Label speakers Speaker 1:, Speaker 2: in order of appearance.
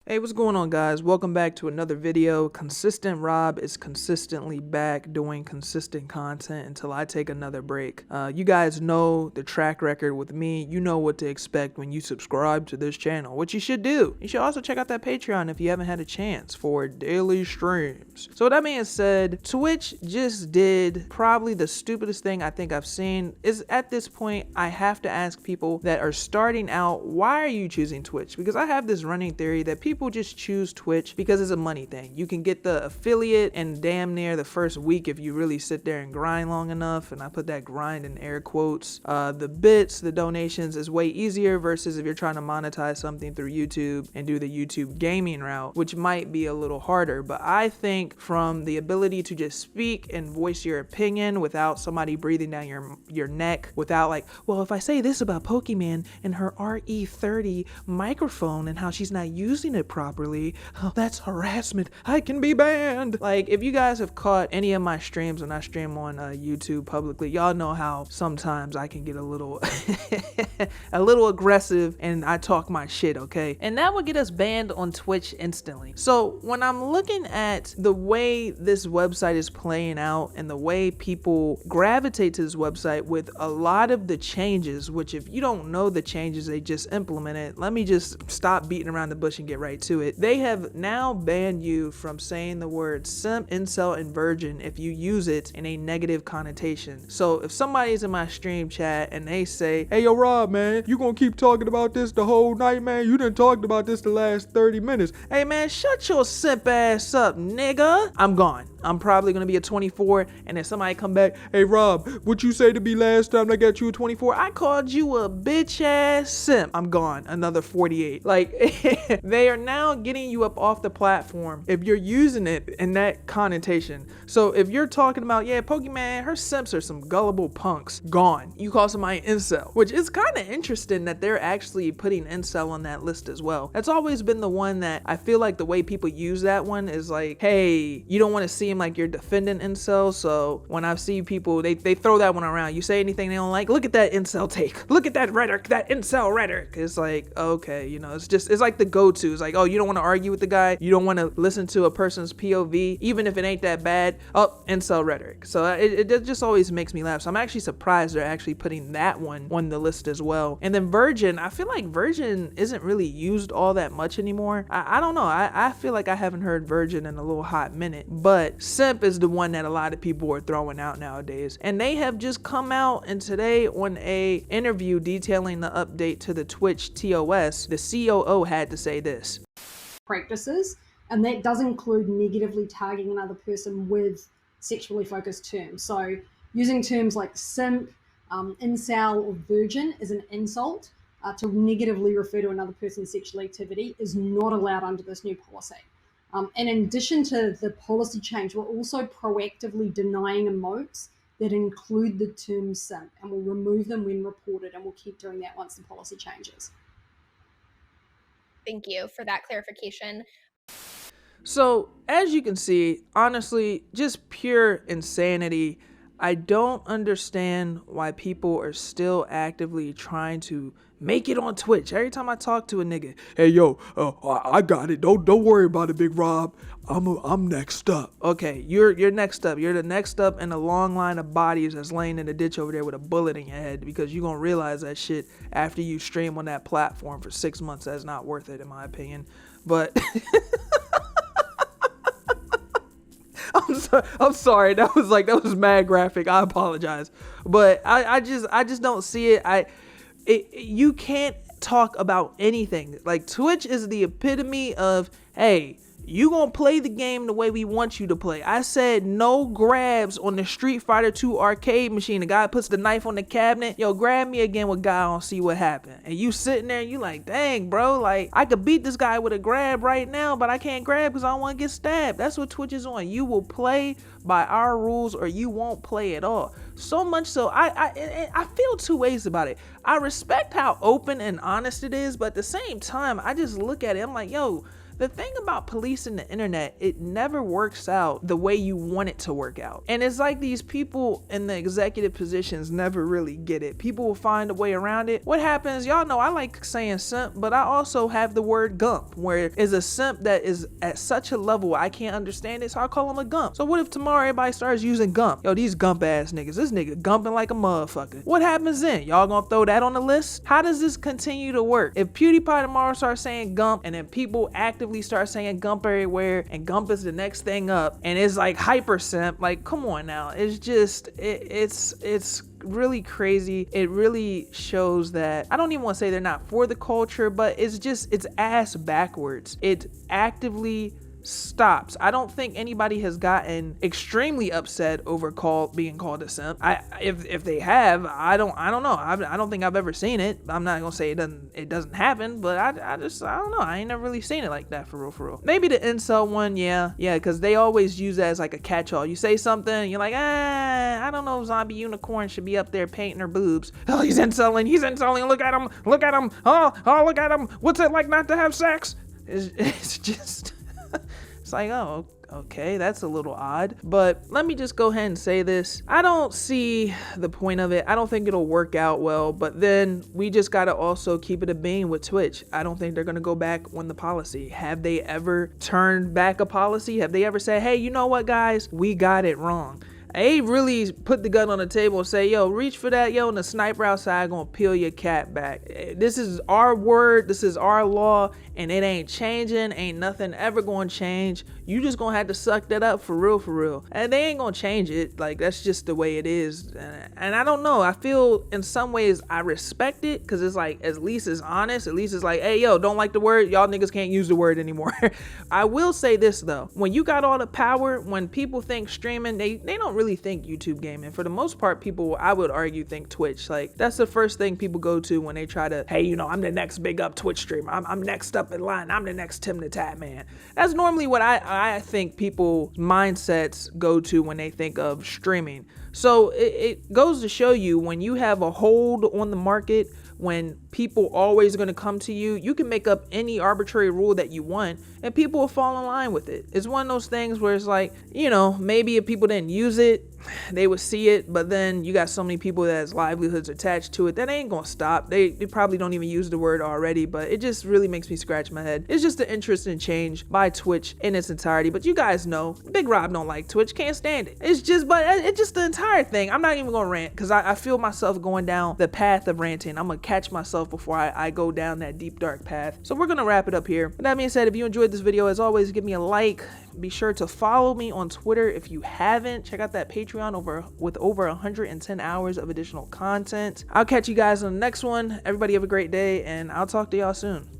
Speaker 1: Hey, what's going on, guys? Welcome back to another video. Consistent Rob is consistently back doing consistent content until I take another break. You guys know the track record with me. You know what to expect when you subscribe to this channel, which you should do. You should also check out that Patreon if you haven't had a chance for daily streams. So with that being said, Twitch just did probably the stupidest thing I think I've seen. Is at this point, I have to ask people that are starting out, why are you choosing Twitch? Because I have this running theory that people just choose Twitch because it's a money thing. You can get the affiliate and damn near the first week if you really sit there and grind long enough, and I put that grind in air quotes. The bits, the donations is way easier versus if you're trying to monetize something through YouTube and do the YouTube gaming route, which might be a little harder. But I think from the ability to just speak and voice your opinion without somebody breathing down your neck, without like, well, if I say this about Pokemon and her RE30 microphone and how she's not using it properly, oh, that's harassment, I can be banned. Like, if you guys have caught any of my streams when I stream on YouTube publicly, y'all know how sometimes I can get a little a little aggressive and I talk my shit, okay? And that would get us banned on Twitch instantly. So when I'm looking at the way this website is playing out and the way people gravitate to this website with a lot of the changes, which if you don't know the changes they just implemented, let me just stop beating around the bush and get right to it. They have now banned you from saying the word simp, incel, and virgin if you use it in a negative connotation. So if somebody's in my stream chat and they say, hey yo Rob, man, you gonna keep talking about this the whole night, man? You done talked about this the last 30 minutes. Hey man, shut your simp ass up, nigga. I'm gone. I'm probably gonna be a 24, and then somebody come back, hey Rob, what you say to me last time I got you a 24? I called you a bitch ass simp. I'm gone. Another 48. Like, they are now getting you up off the platform if you're using it in that connotation. So if you're talking about, yeah, Pokemon, her simps are some gullible punks, gone. You call somebody incel, which is kind of interesting that they're actually putting incel on that list as well. That's always been the one that I feel like the way people use that one is like, hey, you don't want to seem like you're defending incel, so when I see people, they throw that one around. You say anything they don't like, look at that incel take, look at that rhetoric, that incel rhetoric. It's like, okay, you know, it's like the go-to. It's like, oh, you don't want to argue with the guy, you don't want to listen to a person's POV, even if it ain't that bad. Oh, incel rhetoric. So it just always makes me laugh. So I'm actually surprised they're actually putting that one on the list as well. And then virgin, I feel like virgin isn't really used all that much anymore. I don't know. I feel like I haven't heard virgin in a little hot minute, but simp is the one that a lot of people are throwing out nowadays. And they have just come out, and today on a interview detailing the update to the Twitch TOS, the COO had to say this.
Speaker 2: Practices, and that does include negatively targeting another person with sexually focused terms. So using terms like simp, incel, or virgin as an insult to negatively refer to another person's sexual activity is not allowed under this new policy. And in addition to the policy change, we're also proactively denying emotes that include the term simp, and we'll remove them when reported, and we'll keep doing that once the policy changes.
Speaker 3: Thank you for that clarification.
Speaker 1: So as you can see, honestly, just pure insanity. I don't understand why people are still actively trying to make it on Twitch. Every time I talk to a nigga, hey yo, I got it. Don't worry about it, Big Rob. I'm next up. Okay, you're next up. You're the next up in a long line of bodies that's laying in the ditch over there with a bullet in your head, because you're gonna realize that shit after you stream on that platform for 6 months. That's not worth it, in my opinion. But I'm sorry. That was mad graphic. I apologize, but I just don't see it. You can't talk about anything. Like, Twitch is the epitome of, hey, you gonna play the game the way we want you to play. I said no grabs on the Street Fighter 2 arcade machine. The guy puts the knife on the cabinet. Yo, grab me again with guy on, see what happened. And you sitting there and you like, dang, bro, like, I could beat this guy with a grab right now, but I can't grab because I don't want to get stabbed. That's what Twitch is on. You will play by our rules or you won't play at all. So much so, I feel two ways about it. I respect how open and honest it is, but at the same time, I just look at it, I'm like, yo, the thing about policing the internet, it never works out the way you want it to work out. And it's like these people in the executive positions never really get it. People will find a way around it. What happens, y'all know I like saying simp, but I also have the word gump, where it's a simp that is at such a level I can't understand it, so I call him a gump. So what if tomorrow everybody starts using gump? Yo, these gump ass niggas, this nigga gumping like a motherfucker. What happens then? Y'all gonna throw that on the list? How does this continue to work? If PewDiePie tomorrow starts saying gump, and then people actively start saying gump everywhere, and gump is the next thing up, and it's like hyper simp, like come on now. It's just, it's really crazy. It really shows that, I don't even want to say they're not for the culture, but it's ass backwards. It actively stops. I don't think anybody has gotten extremely upset over being called a simp. If they have, I don't know. I don't think I've ever seen it. I'm not gonna say it doesn't happen, but I don't know. I ain't never really seen it like that for real. Maybe the incel one, yeah, because they always use that as like a catch-all. You say something, and you're like, I don't know if Zombie Unicorn should be up there painting her boobs. Oh, he's incelling. Look at him. Oh, look at him. What's it like not to have sex? It's just. It's like, oh, okay, that's a little odd. But let me just go ahead and say this. I don't see the point of it. I don't think it'll work out well, but then we just gotta also keep it a bean with Twitch. I don't think they're gonna go back on the policy. Have they ever turned back a policy? Have they ever said, hey, you know what, guys? We got it wrong. They really put the gun on the table and say, yo, reach for that, yo, and the sniper outside gonna peel your cat back. This is our word, this is our law, and it ain't changing, ain't nothing ever gonna change. You just gonna have to suck that up for real. And they ain't gonna change it. Like, that's just the way it is. And I don't know, I feel in some ways I respect it, because it's like, at least it's honest. At least it's like, hey, yo, don't like the word, y'all niggas can't use the word anymore. I will say this though, when you got all the power, when people think streaming, they don't really think YouTube gaming. For the most part, people, I would argue, think Twitch. Like, that's the first thing people go to when they try to, hey, you know, I'm the next big up Twitch streamer. I'm next up in line. I'm the next Tim the Tat Man. That's normally what I think people's mindsets go to when they think of streaming. So it goes to show you, when you have a hold on the market, when people always going to come to you, you can make up any arbitrary rule that you want and people will fall in line with it. It's one of those things where it's like, you know, maybe if people didn't use it, they would see it, but then you got so many people that's livelihoods attached to it that ain't gonna stop. They probably don't even use the word already, but it just really makes me scratch my head. It's just an interesting change by Twitch in its entirety. But you guys know, Big Rob don't like Twitch, can't stand it. It's just the entire thing. I'm not even gonna rant, because I feel myself going down the path of ranting. I'm gonna catch myself before I go down that deep dark path. So we're gonna wrap it up here. With that being said, if you enjoyed this video, as always, give me a like. Be sure to follow me on Twitter if you haven't. Check out that Patreon with over 110 hours of additional content. I'll catch you guys on the next one. Everybody have a great day, and I'll talk to y'all soon.